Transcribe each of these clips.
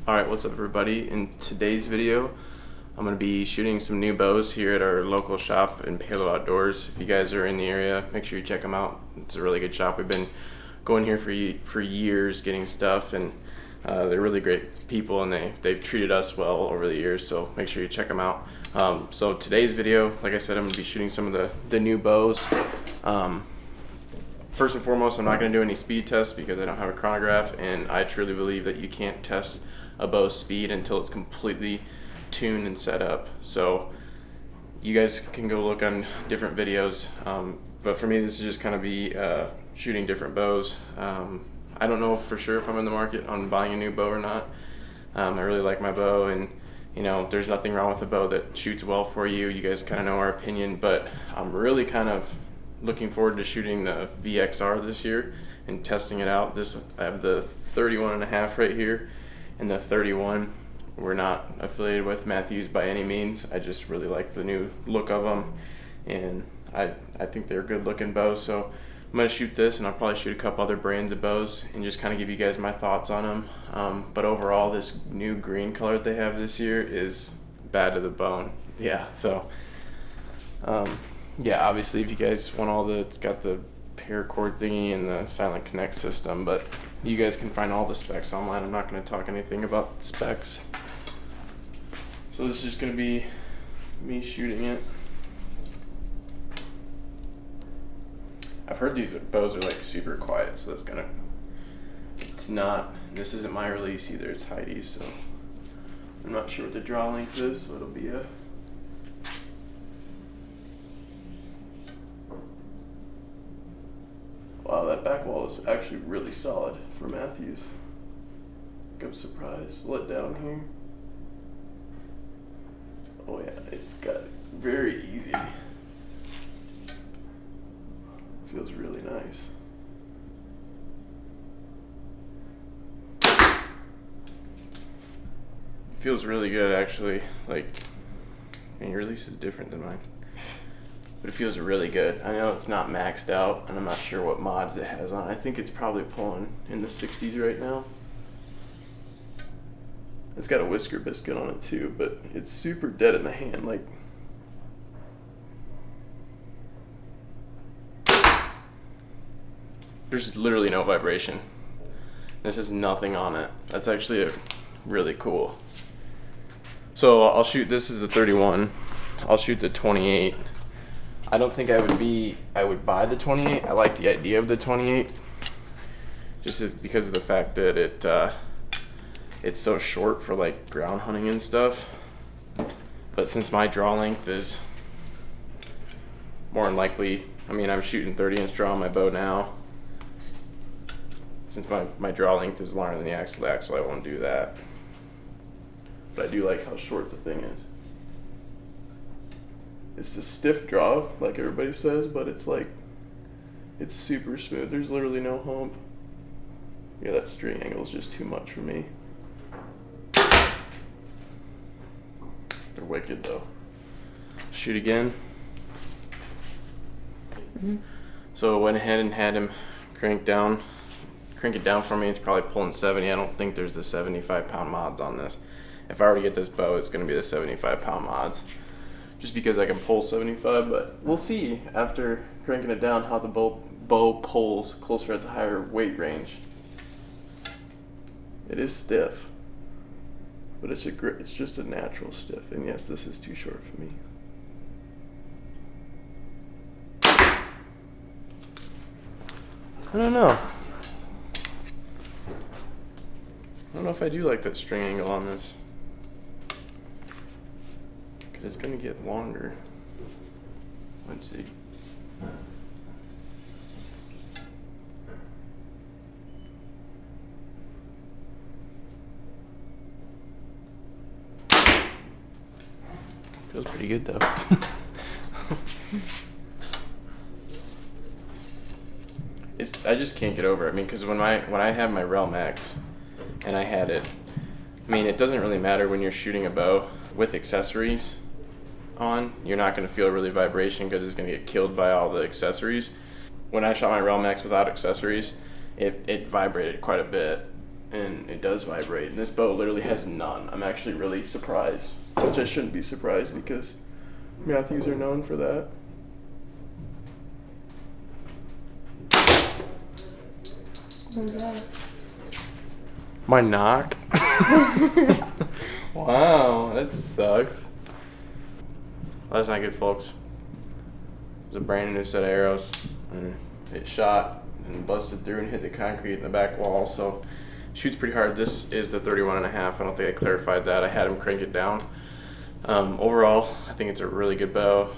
Alright, what's up everybody? In today's video, I'm going to be shooting some new bows here at our local shop in Palo Outdoors. If you guys are in the area, make sure you check them out. It's a really good shop. We've been going here for years getting stuff, and they're really great people, and they've treated us well over the years, so make sure you check them out. So today's video, like I said, I'm going to be shooting some of the new bows. First and foremost, I'm not going to do any speed tests because I don't have a chronograph, and I truly believe that you can't test a bow's speed until it's completely tuned and set up. So you guys can go look on different videos, but for me this is just kind of be shooting different bows. I don't know for sure if I'm in the market on buying a new bow or not. I really like my bow, and you know, there's nothing wrong with a bow that shoots well for you. You guys kind of know our opinion, but I'm really kind of looking forward to shooting the VXR this year and testing it out. I have the 31.5 right here, and the 31. We're not affiliated with Matthews by any means. I just really like the new look of them, and I think they're good looking bows. So I'm gonna shoot this, and I'll probably shoot a couple other brands of bows and just kind of give you guys my thoughts on them. But overall, this new green color that they have this year is bad to the bone. Yeah, so yeah, obviously if you guys want it's got the paracord thingy and the silent connect system, but you guys can find all the specs online. I'm not going to talk anything about specs. So this is just going to be me shooting it. I've heard these bows are like super quiet, so that's gonna, it's not, this isn't my release either, it's Heidi's, so I'm not sure what the draw length is, so it'll be a wow, that back wall is actually really solid for Matthews. I'm surprised. Let down here. Oh yeah, it's very easy. Feels really nice. Feels really good actually. Like, I mean, your release is different than mine, but it feels really good. I know it's not maxed out, and I'm not sure what mods it has on. I think it's probably pulling in the 60s right now. It's got a whisker biscuit on it too, but it's super dead in the hand. Like, there's literally no vibration. This has nothing on it. That's actually really cool. So I'll shoot, this is the 31. I'll shoot the 28. I don't think I would buy the 28. I like the idea of the 28, just because of the fact that it's so short for like ground hunting and stuff. But since my draw length is more than likely, I mean, I'm shooting 30-inch draw on my bow now. Since my draw length is longer than the axle to axle, I won't do that. But I do like how short the thing is. It's a stiff draw, like everybody says, but it's like, it's super smooth. There's literally no hump. Yeah, that string angle is just too much for me. They're wicked though. Shoot again. So I went ahead and had him crank it down for me. It's probably pulling 70. I don't think there's the 75-pound mods on this. If I were to get this bow, it's going to be the 75-pound mods, just because I can pull 75, but we'll see after cranking it down how the bow pulls closer at the higher weight range. It is stiff, but it's just a natural stiff, and yes, this is too short for me. I don't know. I don't know if I do like that string angle on this, because it's going to get longer. Let's see. Feels pretty good though. I just can't get over it. I mean, because when I had my Realm X and I had it, I mean, it doesn't really matter when you're shooting a bow with accessories on. You're not going to feel really vibration because it's going to get killed by all the accessories. When I shot my Realm X without accessories, it vibrated quite a bit, and it does vibrate. And this bow literally has none. I'm actually really surprised, which I shouldn't be surprised because Matthews are known for that. What was that? My knock? Wow, that sucks. Well, that's not good, folks. It was a brand new set of arrows, and it shot and busted through and hit the concrete in the back wall, so shoots pretty hard. This is the 31.5. I don't think I clarified that. I had him crank it down. Overall, I think it's a really good bow.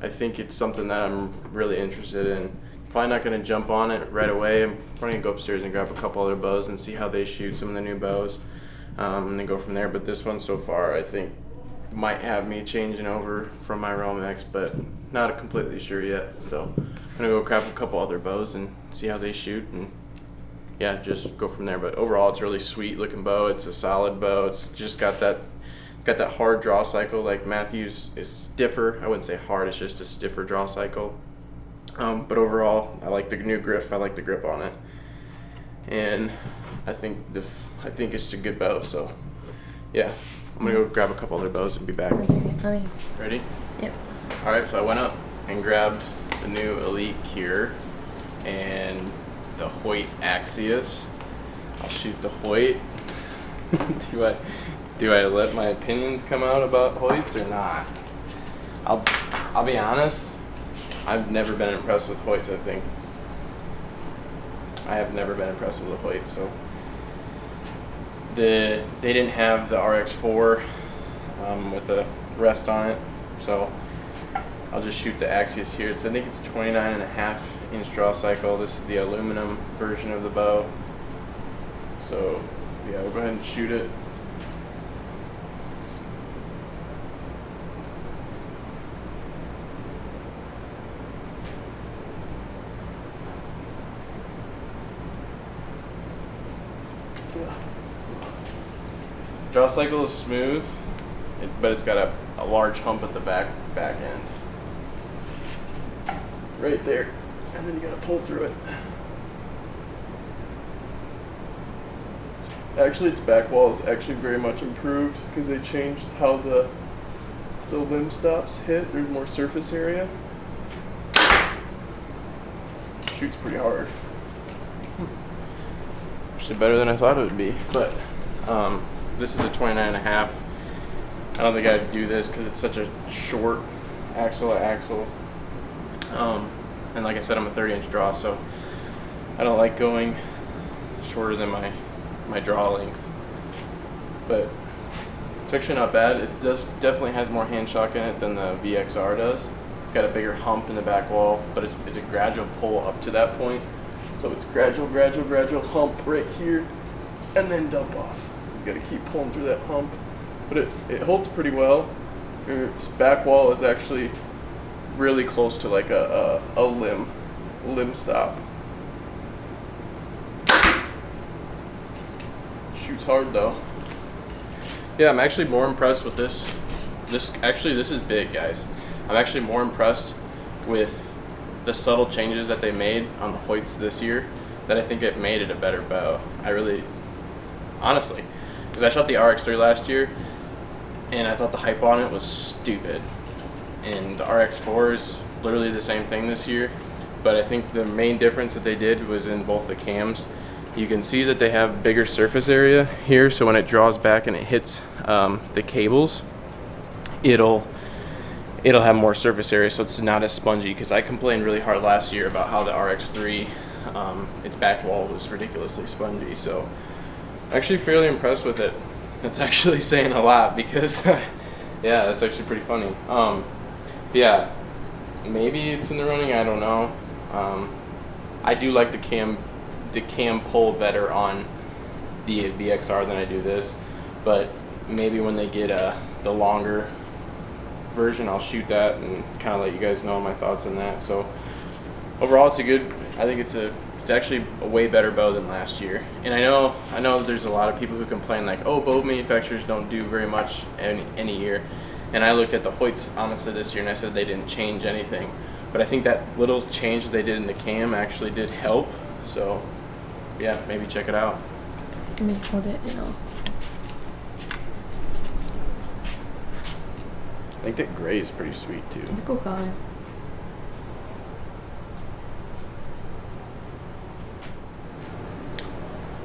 I think it's something that I'm really interested in. Probably not going to jump on it right away. I'm probably going to go upstairs and grab a couple other bows and see how they shoot some of the new bows, and then go from there. But this one so far, I think, might have me changing over from my Romex, but not completely sure yet. So I'm going to go grab a couple other bows and see how they shoot, and yeah, just go from there. But overall, it's a really sweet looking bow. It's a solid bow. It's just got that hard draw cycle. Like Matthews is stiffer. I wouldn't say hard, it's just a stiffer draw cycle. But overall, I like the new grip. I like the grip on it, and I think it's a good bow. So, yeah, I'm gonna go grab a couple other bows and be back. Ready? Yep. All right. So I went up and grabbed the new Elite Kure and the Hoyt Axios. I'll shoot the Hoyt. Do I let my opinions come out about Hoyts or not? I'll be honest. I've never been impressed with Hoyts, I think. I have never been impressed with the Hoyt. So they didn't have the RX4 with a rest on it. So I'll just shoot the Axios here. I think it's 29.5-inch draw cycle. This is the aluminum version of the bow. So yeah, we'll go ahead and shoot it. Draw cycle is smooth, but it's got a large hump at the back end. Right there. And then you gotta pull through it. Actually, its back wall is actually very much improved because they changed how the limb stops hit. There's more surface area. Shoots pretty hard. Actually better than I thought it would be, but this is the 29.5. I don't think I'd do this because it's such a short axle to axle. And like I said, I'm a 30-inch draw, so I don't like going shorter than my draw length. But it's actually not bad. It definitely has more hand shock in it than the VXR does. It's got a bigger hump in the back wall, but it's a gradual pull up to that point. So it's gradual hump right here, and then dump off. You gotta keep pulling through that hump, but it holds pretty well. And its back wall is actually really close to like a limb stop. Shoots hard though. Yeah, I'm actually more impressed with this. This is big, guys. I'm actually more impressed with the subtle changes that they made on the Hoyts this year that I think it made it a better bow. I really, honestly, because I shot the RX3 last year and I thought the hype on it was stupid. And the RX4 is literally the same thing this year, but I think the main difference that they did was in both the cams. You can see that they have bigger surface area here, so when it draws back and it hits the cables, it'll have more surface area, so it's not as spongy. Because I complained really hard last year about how the RX3, its back wall was ridiculously spongy. So I'm actually fairly impressed with it. That's actually saying a lot because, yeah, that's actually pretty funny. Yeah, maybe it's in the running. I don't know. I do like the cam pull better on the VXR than I do this, but maybe when they get the longer version, I'll shoot that and kind of let you guys know my thoughts on that. So overall, I think it's actually a way better bow than last year. And I know there's a lot of people who complain like, oh, bow manufacturers don't do very much any year. And I looked at the Hoyts honestly this year and I said they didn't change anything. But I think that little change that they did in the cam actually did help. So yeah, maybe check it out. Let me hold it and I'll. I think that gray is pretty sweet too. It's a cool color.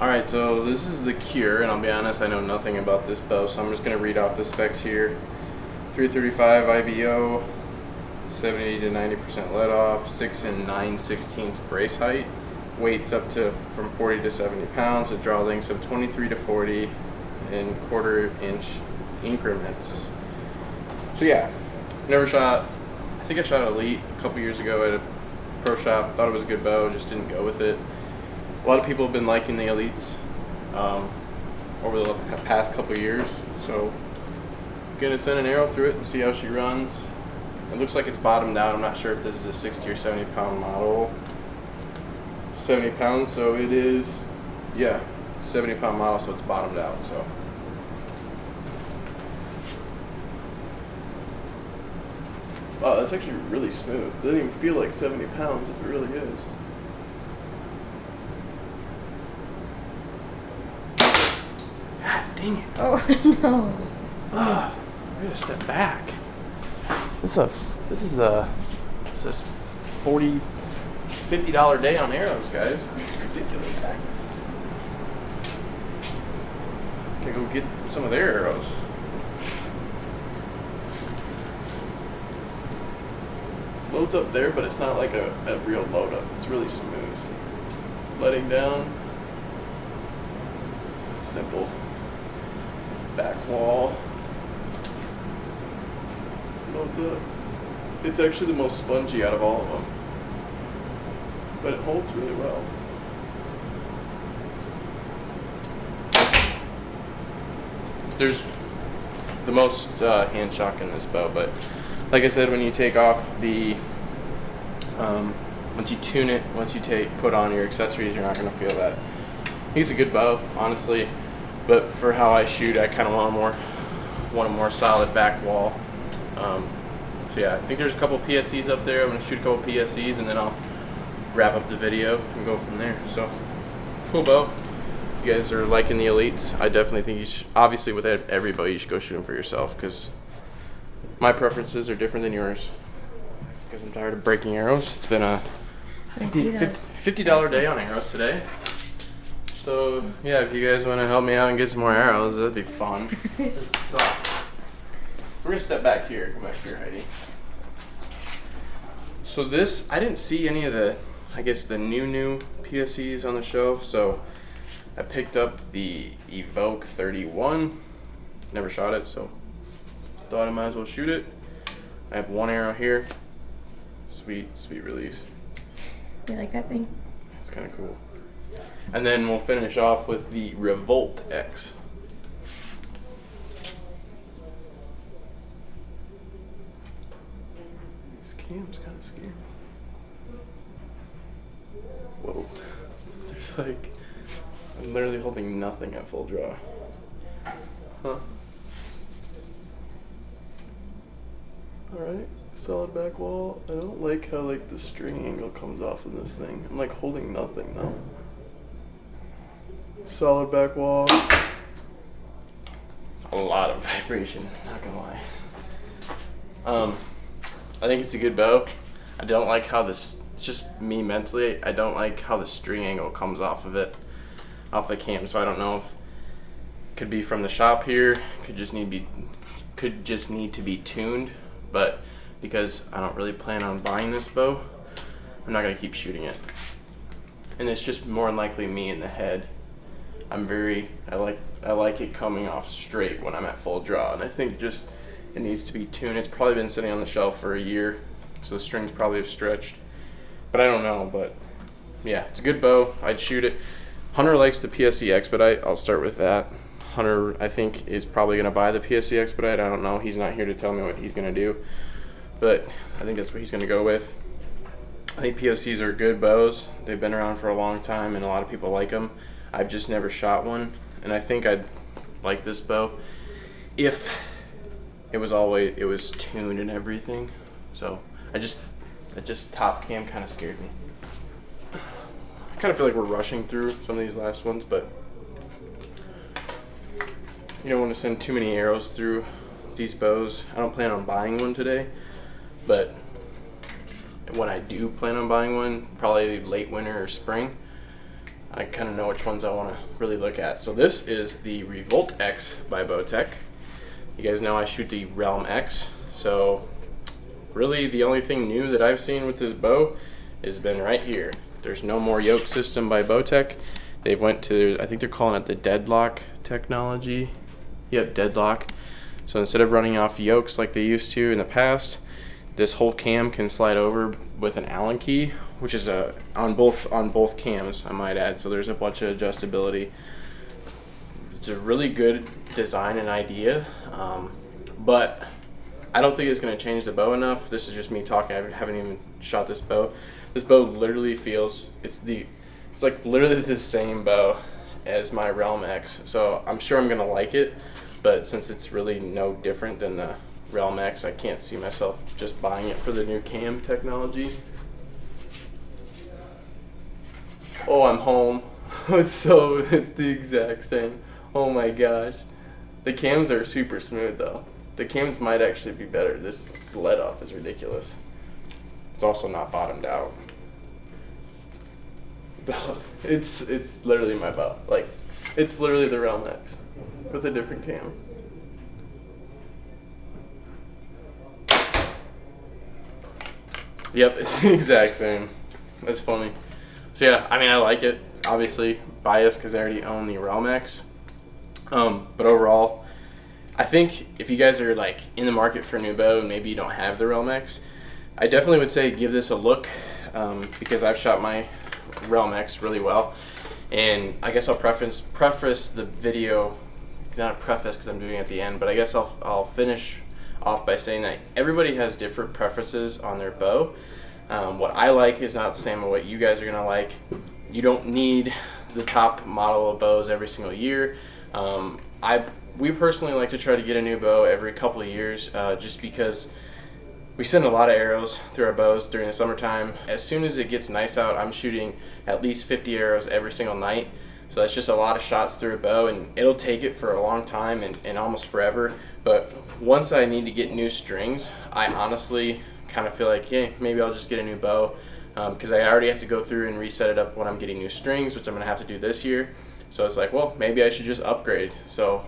Alright, so this is the Kure, and I'll be honest, I know nothing about this bow, so I'm just going to read off the specs here. 335 IBO, 70 to 90% let off, 6 and 9/16 brace height, weights up to from 40 to 70 pounds with draw lengths of 23 to 40 in 1/4 inch increments. So yeah, never shot, I think I shot Elite a couple years ago at a pro shop, thought it was a good bow, just didn't go with it. A lot of people have been liking the Elites over the past couple of years, so I'm gonna send an arrow through it and see how she runs. It looks like it's bottomed out. I'm not sure if this is a 60 or 70 pound model. 70 pounds, so it is, yeah, 70 pound model, so it's bottomed out. So wow, that's actually really smooth. It doesn't even feel like 70 pounds if it really is. Dang it. Oh no. I gotta step back. This is a $40, $50 day on arrows, guys. This is ridiculous. Gotta go get some of their arrows. Load's up there, but it's not like a real load up. It's really smooth. Letting down. Simple. Back wall. Loads up. It's actually the most spongy out of all of them, but it holds really well. There's the most hand shock in this bow, but like I said, when you take off the once you tune it, once you put on your accessories, you're not going to feel that. I think it's a good bow, honestly. But for how I shoot, I kind of want a more solid back wall. So yeah, I think there's a couple PSEs up there. I'm gonna shoot a couple PSEs and then I'll wrap up the video and go from there. So cool bow. If you guys are liking the Elites, I definitely think you should. Obviously, with every bow, you should go shoot them for yourself because my preferences are different than yours. Because I'm tired of breaking arrows. It's been a $50 day on arrows today. So yeah, if you guys want to help me out and get some more arrows, that'd be fun. We're gonna step back here. Come back here, Heidi. So this, I didn't see any of the, I guess the new PSEs on the shelf. So I picked up the Evoke 31. Never shot it, so thought I might as well shoot it. I have one arrow here. Sweet release. You like that thing? It's kind of cool. And then we'll finish off with the Revolt X. This cam's kind of scary. Whoa. There's like, I'm literally holding nothing at full draw. Huh. Alright, solid back wall. I don't like how like the string angle comes off of this thing. I'm like holding nothing though. Solid back wall. A lot of vibration, not gonna lie. I think it's a good bow. I don't like how this, just me mentally, I don't like how the string angle comes off of it, off the cam. So I don't know if it could be from the shop here, could just need to be tuned. But because I don't really plan on buying this bow, I'm not gonna keep shooting it. And it's just more than likely me in the head. I like it coming off straight when I'm at full draw, and I think just it needs to be tuned. It's probably been sitting on the shelf for a year, so the strings probably have stretched, but I don't know. But yeah, it's a good bow. I'd shoot it. Hunter likes the PSE Expedite. I'll start with that. Hunter, I think, is probably gonna buy the PSE Expedite. I don't know. He's not here to tell me what he's gonna do, but I think that's what he's gonna go with. I think PSEs are good bows. They've been around for a long time, and a lot of people like them. I've just never shot one, and I think I'd like this bow if it was tuned and everything. So that just top cam kind of scared me. I kind of feel like we're rushing through some of these last ones, but you don't want to send too many arrows through these bows. I don't plan on buying one today, but when I do plan on buying one, probably late winter or spring, I kind of know which ones I want to really look at. So this is the Revolt X by Bowtech. You guys know I shoot the Realm X, so really the only thing new that I've seen with this bow has been right here. There's no more yoke system by Bowtech. They've went to, I think they're calling it the deadlock technology. Yep, deadlock. So instead of running off yokes like they used to in the past, this whole cam can slide over with an Allen key, which is on both cams, I might add. So there's a bunch of adjustability. It's a really good design and idea, but I don't think it's going to change the bow enough. This is just me talking. I haven't even shot this bow. This bow literally feels, it's like literally the same bow as my Realm X. So I'm sure I'm going to like it, but since it's really no different than the Realm X, I can't see myself just buying it for the new cam technology. Oh, I'm home. It's the exact same. Oh my gosh. The cams are super smooth though. The cams might actually be better. This let off is ridiculous. It's also not bottomed out. It's literally my bow. Like, it's literally the Realm X with a different cam. Yep, it's the exact same. That's funny. So yeah, I mean, I like it. Obviously biased because I already own the Realm X. But overall, I think if you guys are like in the market for a new bow and maybe you don't have the Realm X, I definitely would say give this a look, because I've shot my Realm X really well. And I guess I'll preface the video, not a preface because I'm doing it at the end, but I guess I'll finish off by saying that everybody has different preferences on their bow. What I like is not the same as what you guys are gonna like. You don't need the top model of bows every single year. We personally like to try to get a new bow every couple of years, just because we send a lot of arrows through our bows during the summertime. As soon as it gets nice out, I'm shooting at least 50 arrows every single night. So that's just a lot of shots through a bow, and it'll take it for a long time and almost forever. But once I need to get new strings, I honestly kind of feel like, yeah, maybe I'll just get a new bow, because I already have to go through and reset it up when I'm getting new strings, which I'm gonna have to do this year. So it's like, well, maybe I should just upgrade. So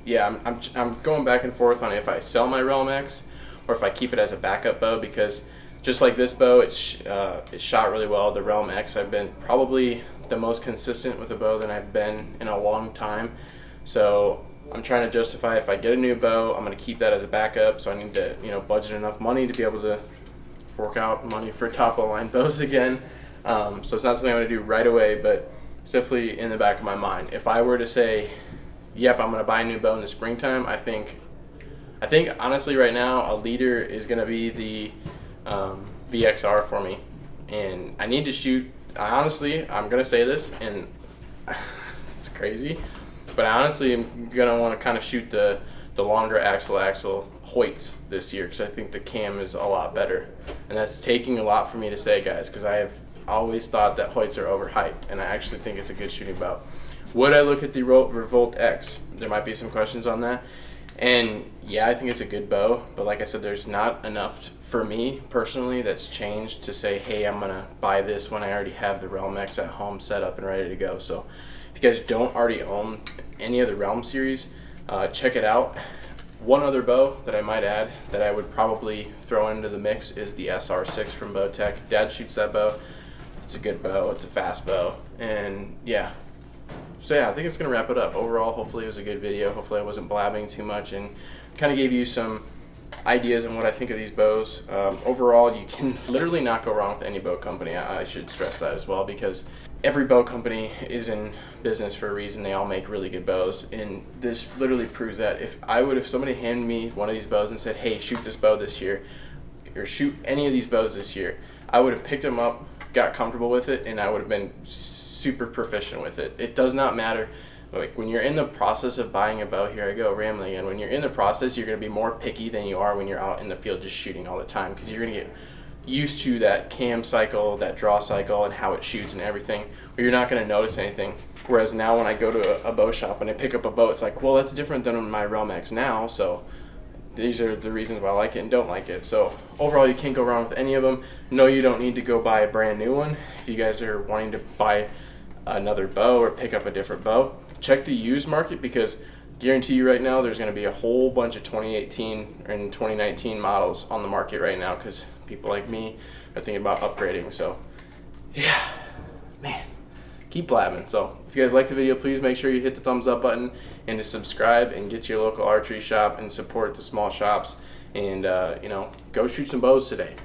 yeah, I'm going back and forth on if I sell my Realm X or if I keep it as a backup bow, because just like this bow, it shot really well. The Realm X, I've been probably the most consistent with a bow than I've been in a long time. So I'm trying to justify, if I get a new bow, I'm going to keep that as a backup. So I need to, budget enough money to be able to fork out money for top of the line bows again. So it's not something I'm going to do right away, but it's definitely in the back of my mind. If I were to say, yep, I'm going to buy a new bow in the springtime, I think honestly right now a leader is going to be the VXR for me. And I need to shoot, honestly, I'm going to say this, and it's crazy, but I honestly am going to want to kind of shoot the longer axle Hoyts this year, because I think the cam is a lot better. And that's taking a lot for me to say, guys, because I have always thought that Hoyts are overhyped, and I actually think it's a good shooting bow. Would I look at the Revolt X? There might be some questions on that. And yeah, I think it's a good bow, but like I said, there's not enough for me personally that's changed to say, hey, I'm gonna buy this when I already have the Realm X at home set up and ready to go. So if you guys don't already own any of the Realm series, check it out. One other bow that I might add that I would probably throw into the mix is the SR6 from Bowtech. Dad shoots that bow. It's a good bow, it's a fast bow, and yeah. So yeah, I think it's going to wrap it up. Overall, hopefully it was a good video. Hopefully I wasn't blabbing too much and kind of gave you some ideas on what I think of these bows. Overall, you can literally not go wrong with any bow company. I should stress that as well, because every bow company is in business for a reason. They all make really good bows, and this literally proves that. If somebody handed me one of these bows and said, hey, shoot this bow this year, or shoot any of these bows this year, I would have picked them up, got comfortable with it, and I would have been super proficient with it. It does not matter. Like, when you're in the process of buying a bow, here I go rambling again, when you're in the process, you're going to be more picky than you are when you're out in the field just shooting all the time, because you're going to get used to that cam cycle, that draw cycle, and how it shoots and everything, or you're not going to notice anything. Whereas now when I go to a bow shop and I pick up a bow, it's like, well, that's different than my Realm X now, so these are the reasons why I like it and don't like it. So overall, you can't go wrong with any of them. No, you don't need to go buy a brand new one. If you guys are wanting to buy another bow or pick up a different bow, check the used market, because guarantee you right now there's going to be a whole bunch of 2018 and 2019 models on the market right now, because people like me are thinking about upgrading. So yeah, man, keep blabbing. So if you guys like the video, please make sure you hit the thumbs up button and to subscribe and get to your local archery shop and support the small shops, and you know, go shoot some bows today.